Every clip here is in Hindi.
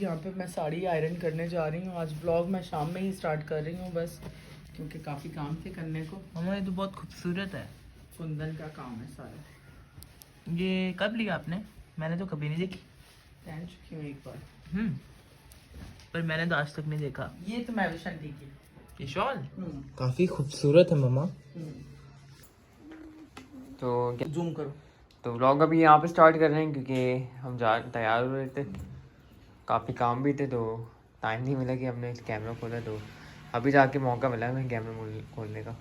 यहाँ पे मैं साड़ी आयरन करने जा रही हूँ। आज ब्लॉग मैं शाम में ही स्टार्ट कर रही हूँ बस, क्योंकि काफ़ी काम थे करने को। मम्मा ये तो बहुत खूबसूरत है। कुंदन का काम है सारा। ये कब लिया आपने? मैंने तो कभी नहीं देखी। पहन चुकी हूँ एक बार। पर मैंने तो आज तक नहीं देखा। ये तो मैं विशन की ये शॉल काफी खूबसूरत है मम्मा। तो जूम करो। तो व्लॉग अभी यहाँ पे स्टार्ट कर रहे हैं क्योंकि हम तैयार हो रहे थे, काफ़ी काम भी थे तो टाइम नहीं मिला कि हमने कैमरा खोला। तो अभी जाके मौका मिला है हमें कैमरा खोलने का।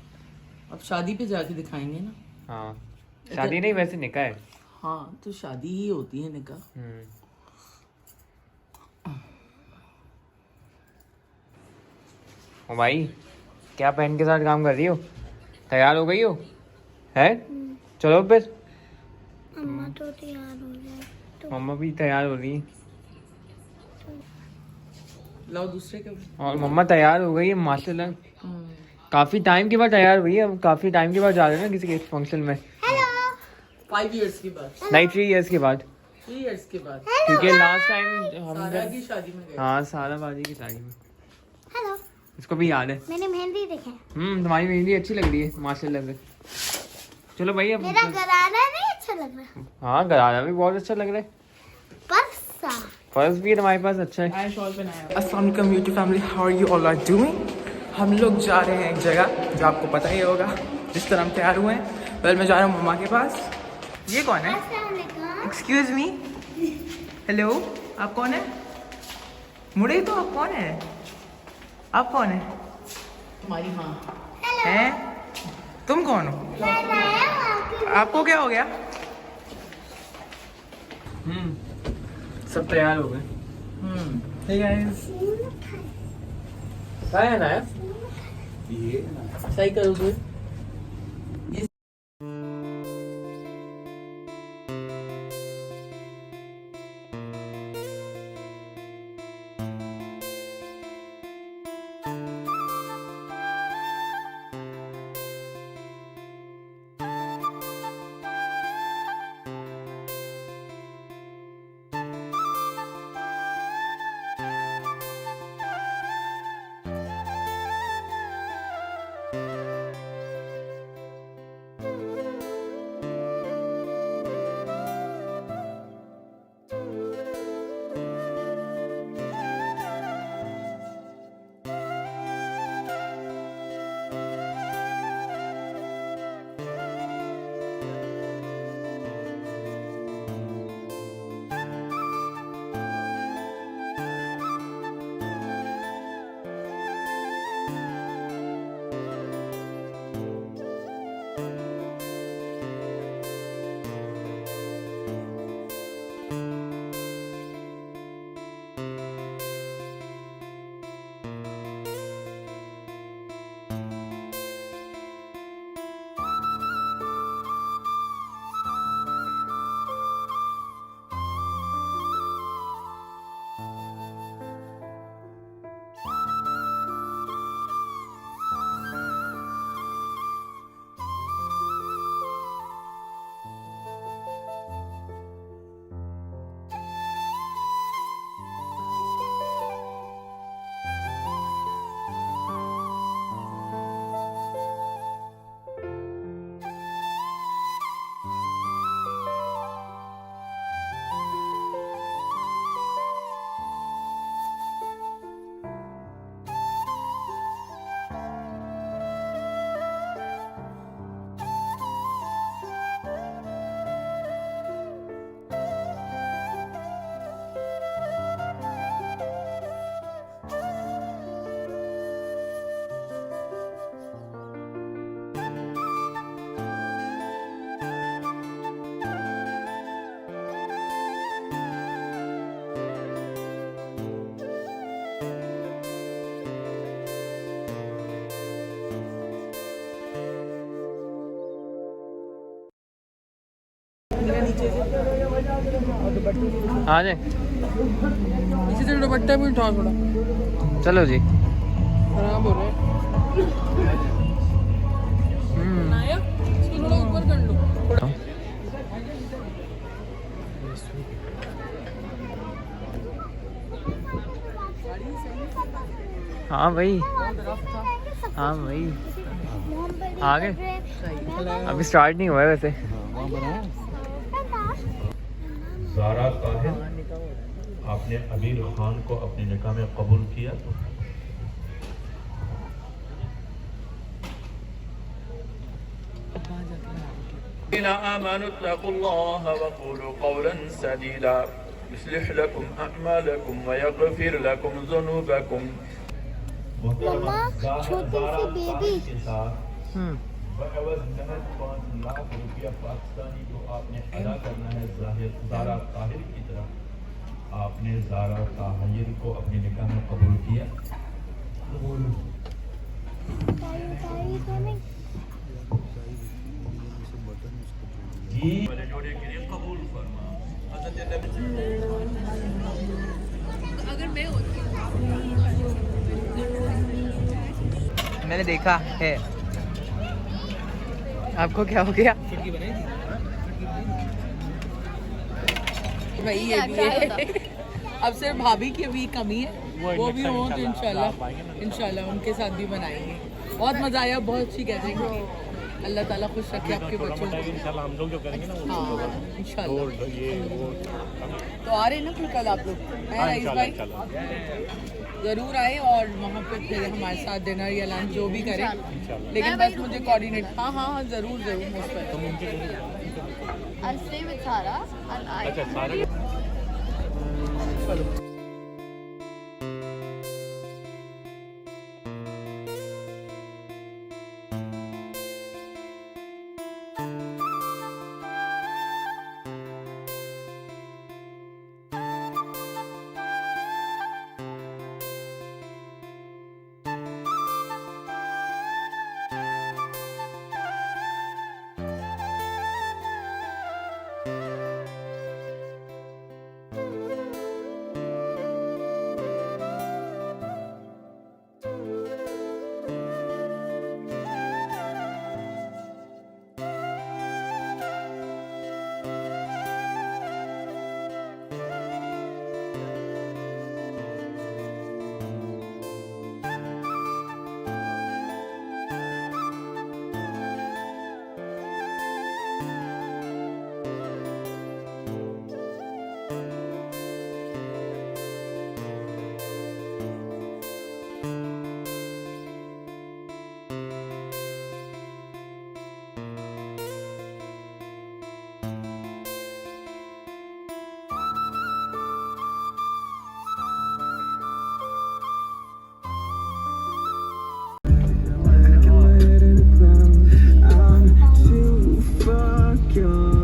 अब शादी पे जाके दिखाएंगे ना। हाँ शादी नहीं, वैसे निकाह है। हाँ तो शादी ही होती है निकाह। ओ भाई क्या पहन के साथ काम कर रही हो? तैयार हो गई हो? है चलो फिर। मम्मा तो तैयार हो जाए तो मम्मा भी तैयार हो रही है लाओ दूसरे के। और मम्मा तैयार हो गई है माशाल्लाह। काफ़ी टाइम के बाद तैयार हुई है। अब काफ़ी टाइम के बाद जा रहे हैं ना किसी के फंक्शन में। 5 years के बाद नहीं 3 इयर्स के बाद, 3 years के बाद क्योंकि लास्ट टाइम हम सारा की शादी में गए। हाँ सारा बाजी की शादी में। हेलो इसको भी याद है। मैंने मेहंदी देखा। तुम्हारी मेहंदी अच्छी लग रही है माशाल्लाह से। चलो भाई अब मेरा गरारा नहीं अच्छा लग रहा। हाँ गरारा भी बहुत अच्छा लग रहा है। परसा पर्स भी तुम्हारे पास अच्छा है। आया शॉल पहनाया। अस्सलाम वालेकुम YouTube family, how are you all are doing. हम लोग जा रहे हैं एक जगह जो आपको पता ही होगा। जिस तरह हम तैयार हुए हैं, पहले मैं जा रहा हूँ मम्मा के पास। ये कौन है? एक्सक्यूज मी, हेलो, आप कौन है? मुड़े तो आप कौन है? आप कौन है? तुम्हारी माँ है। तुम कौन हो? आपको क्या हो गया? सब तैयार हो गए। ठीक है, क्या है ना सही करो तू। हाँ जी इसी से दुपट्टा भी उठाओ थोड़ा, चलो जी। खराब हो रहा है। हाँ भाई, हाँ भाई आ गए। अभी स्टार्ट नहीं हुआ है वैसे। ज़ारा ताहिर, आपने अमीर खान को अपने निकाह में कबूल किया। आमनू इत्तक़ुल्लाह वक़ूलू क़ौलन सदीदा युस्लिह लकुम अअमालकुम व यग़फिर लकुम ज़ुनूबकुम। मम्मा, छोटी सी बेबी। बअवज़ महज 5 लाख रुपया पाकिस्तानी जो आपने अदा करना है ज़ारा ताहिर की तरफ। आपने ज़ारा ताहिर को अपने निकाह में कबूल किया। जी वाले जोड़े के लिए कबूल फरमा। मैंने देखा है। आपको क्या हो गया? भाई ये भी है। अब सिर्फ भाभी की भी कमी है, वो भी हो तो इंशाल्लाह उनके साथ भी बनाएंगे। बहुत मजा आया, बहुत अच्छी गैदरिंग। अल्लाह ताला खुश रखे आपके बच्चों को इंशाल्लाह। हम लोग जो करेंगे ना इंशाल्लाह। तो आ रहे हैं ना फिर कल आप लोग? रईस भाई जरूर आए और वहाँ पे फिर हमारे साथ डिनर या लंच जो भी करें, लेकिन बस मुझे कोऑर्डिनेट। हाँ हाँ हाँ जरूर जरूर मोस्ट वेलकम।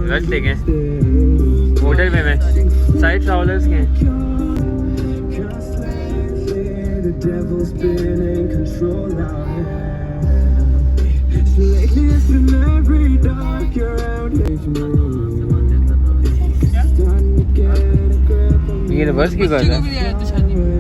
रश देखें होटल में मैं साइड ट्रैवलर्स के ये बस की बात है।